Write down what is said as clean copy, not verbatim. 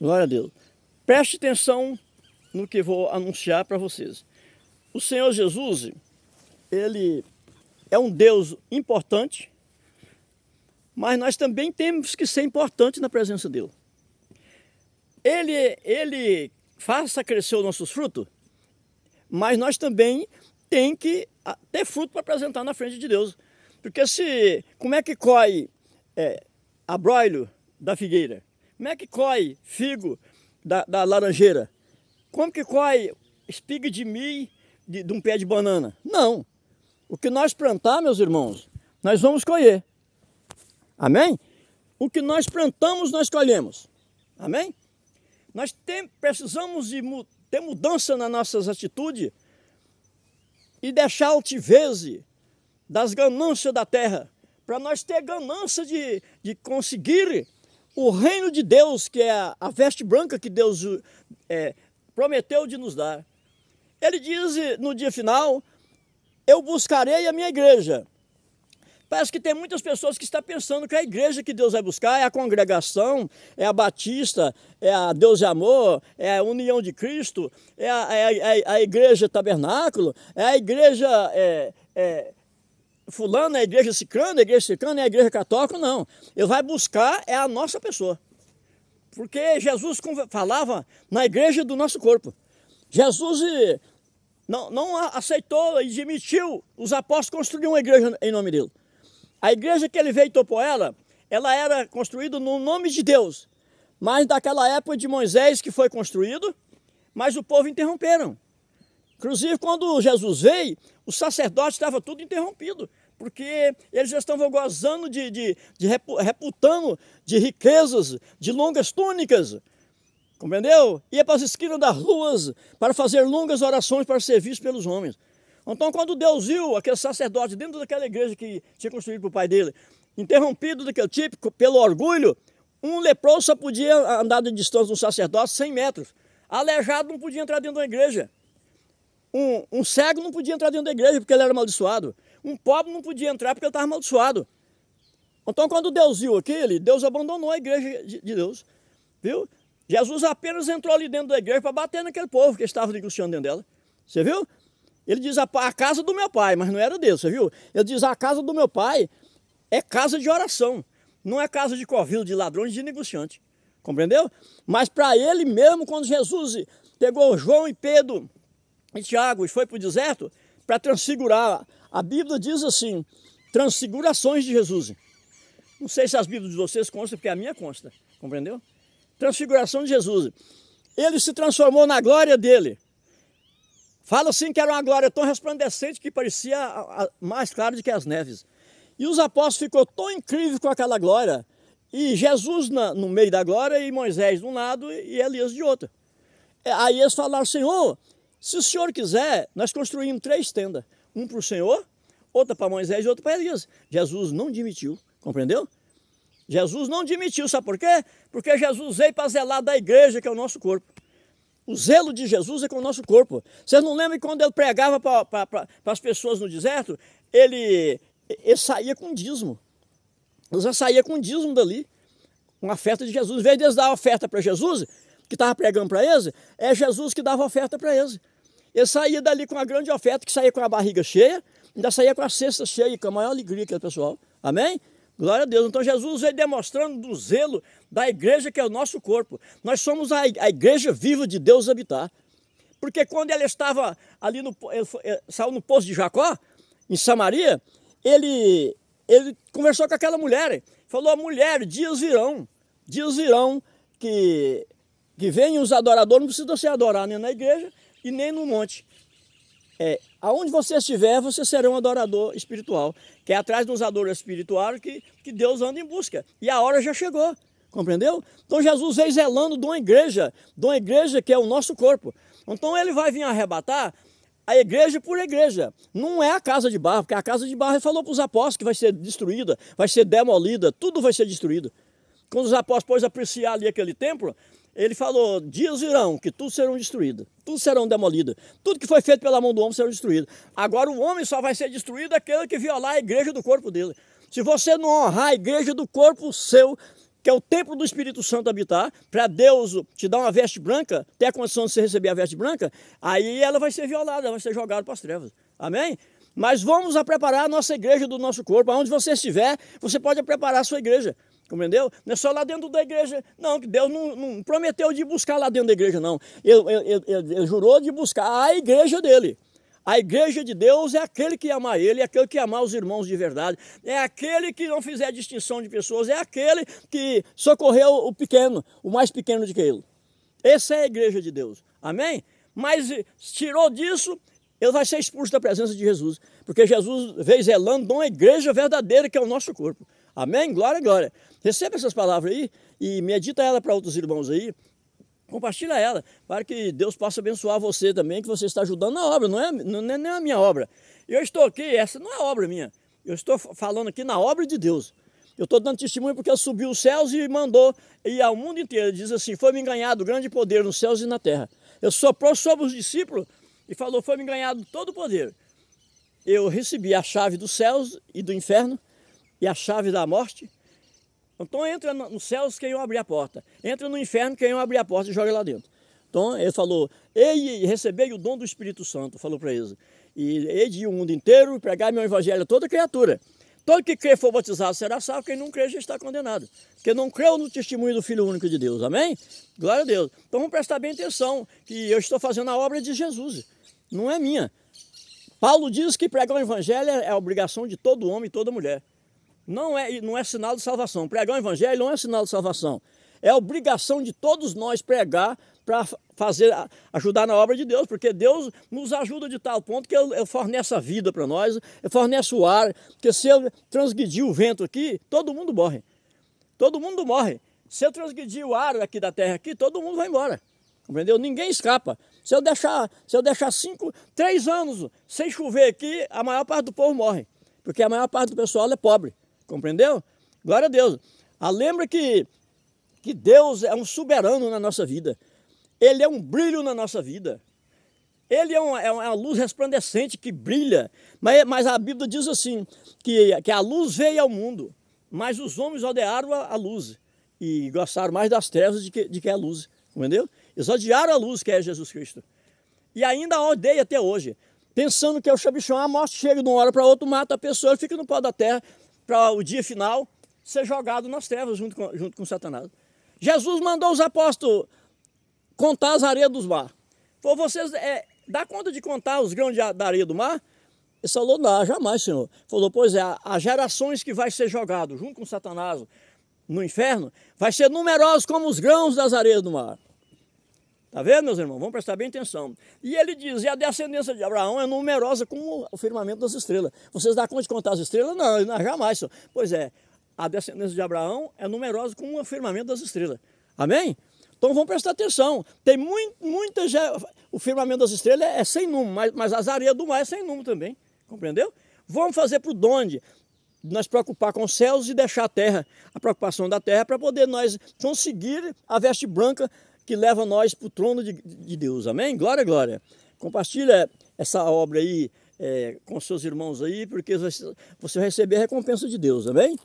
Glória a Deus. Preste atenção no que vou anunciar para vocês. O Senhor Jesus, Ele é um Deus importante, mas nós também temos que ser importantes na presença dEle. Ele faça crescer os nossos frutos, mas nós também temos que ter fruto para apresentar na frente de Deus. Porque como é que colhe abrolho da figueira? Como é que colhe figo da laranjeira? Como que colhe espiga de milho de um pé de banana? Não. O que nós plantar, meus irmãos, nós vamos colher. Amém? O que nós plantamos, nós colhemos. Amém? Nós precisamos ter mudança nas nossas atitudes e deixar a altivez das ganâncias da terra, para nós ter ganância de conseguir o reino de Deus, que é a veste branca que Deus prometeu de nos dar. Ele diz no dia final: eu buscarei a minha igreja. Parece que tem muitas pessoas que estão pensando que a igreja que Deus vai buscar é a congregação, é a Batista, é a Deus de Amor, é a União de Cristo, é a igreja Tabernáculo, é a igreja fulano, é a igreja ciclana, é a igreja católica. Não. Ele vai buscar a nossa pessoa. Porque Jesus falava na igreja do nosso corpo. Jesus não aceitou e admitiu os apóstolos construir uma igreja em nome dele. A igreja que ele veio e topou ela era construída no nome de Deus. Mas daquela época de Moisés que foi construído, mas o povo interromperam. Inclusive, quando Jesus veio, os sacerdotes estavam tudo interrompido, porque eles já estavam gozando reputando de riquezas, de longas túnicas. Compreendeu? Ia para as esquinas das ruas para fazer longas orações para ser visto pelos homens. Então, quando Deus viu aquele sacerdote dentro daquela igreja que tinha construído para o pai dele, interrompido daquele tipo, pelo orgulho, um leproso só podia andar de distância de um sacerdote 100 metros. Aleijado não podia entrar dentro da igreja. Um cego não podia entrar dentro da igreja porque ele era amaldiçoado. Um pobre não podia entrar porque ele estava amaldiçoado. Então, quando Deus viu aquele, Deus abandonou a igreja de Deus. Viu? Jesus apenas entrou ali dentro da igreja para bater naquele povo que estava negociando dentro dela. Você viu? Ele diz a casa do meu pai, mas não era Deus, você viu? Ele diz a casa do meu pai é casa de oração, não é casa de covil, de ladrões, de negociante. Compreendeu? Mas para ele mesmo, quando Jesus pegou João e Pedro e Tiago e foi para o deserto para transfigurar, a Bíblia diz assim, transfigurações de Jesus. Não sei se as Bíblias de vocês constam, porque a minha consta, compreendeu? Transfiguração de Jesus. Ele se transformou na glória dele. Fala assim que era uma glória tão resplandecente que parecia mais clara do que as neves. E os apóstolos ficou tão incrível com aquela glória. E Jesus no meio da glória e Moisés de um lado e Elias de outro. Aí eles falaram: Senhor, se o Senhor quiser, nós construímos 3 tendas. Um para o Senhor, outra para Moisés e outra para Elias. Jesus não admitiu, compreendeu? Jesus não admitiu, sabe por quê? Porque Jesus veio para zelar da igreja, que é o nosso corpo. O zelo de Jesus é com o nosso corpo. Vocês não lembram que quando ele pregava para as pessoas no deserto, ele saía com dízimo. Ele já saía com dízimo dali, com a oferta de Jesus. Em vez de eles dar a oferta para Jesus, que estava pregando para eles, é Jesus que dava a oferta para eles. Ele saía dali com uma grande oferta, que saía com a barriga cheia, ainda saía com a cesta cheia, com a maior alegria aquele pessoal. Amém? Glória a Deus. Então Jesus veio demonstrando do zelo da igreja que é o nosso corpo. Nós somos a igreja viva de Deus habitar. Porque quando ele estava ali, ele saiu no poço de Jacó, em Samaria, ele conversou com aquela mulher. Falou: mulher, dias virão que venham os adoradores, não precisa se adorar nem na igreja e nem no monte. Aonde você estiver, você será um adorador espiritual, que é atrás dos adoradores espirituais que Deus anda em busca. E a hora já chegou, compreendeu? Então Jesus veio zelando de uma igreja que é o nosso corpo. Então ele vai vir arrebatar a igreja por igreja. Não é a casa de barro, porque a casa de barro ele falou para os apóstolos que vai ser destruída, vai ser demolida, tudo vai ser destruído. Quando os apóstolos pôs apreciar ali aquele templo, ele falou: dias virão que tudo serão destruídos, tudo serão demolidos, tudo que foi feito pela mão do homem será destruído. Agora o homem só vai ser destruído aquele que violar a igreja do corpo dele. Se você não honrar a igreja do corpo seu, que é o templo do Espírito Santo habitar, para Deus te dar uma veste branca, ter a condição de você receber a veste branca, aí ela vai ser violada, ela vai ser jogada para as trevas. Amém? Mas vamos a preparar a nossa igreja do nosso corpo. Aonde você estiver, você pode preparar a sua igreja. Compreendeu? Não é só lá dentro da igreja, não, que Deus não prometeu de buscar lá dentro da igreja, não. Ele jurou de buscar a igreja dele. A igreja de Deus é aquele que ama ele, é aquele que ama os irmãos de verdade, é aquele que não fizer distinção de pessoas, é aquele que socorreu o pequeno, o mais pequeno de que ele. Essa é a igreja de Deus. Amém? Mas tirou disso, ele vai ser expulso da presença de Jesus, porque Jesus veio zelando de uma igreja verdadeira que é o nosso corpo. Amém? Glória, glória. Receba essas palavras aí e medita ela para outros irmãos aí. Compartilha ela, para que Deus possa abençoar você também, que você está ajudando na obra, não é a minha obra. Eu estou aqui, essa não é obra minha. Eu estou falando aqui na obra de Deus. Eu estou dando testemunho porque ele subiu os céus e mandou ir ao mundo inteiro. Ele diz assim, foi-me enganado grande poder nos céus e na terra. Ele soprou sobre os discípulos e falou, foi-me enganado todo o poder. Eu recebi a chave dos céus e do inferno e a chave da morte. Então entra nos céus quem eu abrir a porta. Entra no inferno quem eu abrir a porta e joga lá dentro. Então ele falou, ei, recebei o dom do Espírito Santo, falou para eles. E hei de ir o mundo inteiro e pregar meu evangelho a toda criatura. Todo que crer for batizado será salvo, quem não crer já está condenado. Porque não creu no testemunho do Filho único de Deus, amém? Glória a Deus. Então vamos prestar bem atenção, que eu estou fazendo a obra de Jesus, não é minha. Paulo diz que pregar o evangelho é a obrigação de todo homem e toda mulher. Não é sinal de salvação. Pregar o evangelho não é sinal de salvação. É obrigação de todos nós pregar para ajudar na obra de Deus, porque Deus nos ajuda de tal ponto que Ele fornece a vida para nós, Ele fornece o ar, porque se Ele transgredir o vento aqui, todo mundo morre. Todo mundo morre. Se eu transgredir o ar aqui da terra aqui, todo mundo vai embora. Compreendeu? Ninguém escapa. Se eu deixar 3 anos sem chover aqui, a maior parte do povo morre, porque a maior parte do pessoal é pobre. Compreendeu? Glória a Deus. Lembra que Deus é um soberano na nossa vida. Ele é um brilho na nossa vida. Ele é uma luz resplandecente que brilha. Mas a Bíblia diz assim, que a luz veio ao mundo, mas os homens odiaram a luz e gostaram mais das trevas de que a luz. Entendeu? Eles odiaram a luz que é Jesus Cristo. E ainda odeiam até hoje. Pensando que é o chabichão, a morte chega de uma hora para outra, mata a pessoa, fica no pó da terra, para o dia final ser jogado nas trevas junto com Satanás. Jesus mandou os apóstolos contar as areias dos mar. Falou, vocês dá conta de contar os grãos da areia do mar? Ele falou, não, jamais, Senhor. Falou, pois é, as gerações que vai ser jogado junto com Satanás no inferno, vai ser numerosos como os grãos das areias do mar. Está vendo, meus irmãos? Vamos prestar bem atenção. E ele diz, e a descendência de Abraão é numerosa como o firmamento das estrelas. Vocês dão conta de contar as estrelas? Não, jamais, senhor. Pois é, a descendência de Abraão é numerosa como o firmamento das estrelas. Amém? Então vamos prestar atenção. Tem muita o firmamento das estrelas é sem número, mas as areias do mar é sem número também. Compreendeu? Vamos fazer para o donde nós preocupar com os céus e deixar a terra, a preocupação da terra, para poder nós conseguir a veste branca que leva nós para o trono de Deus, amém? Glória, glória. Compartilha essa obra aí com seus irmãos aí, porque você vai receber a recompensa de Deus, amém?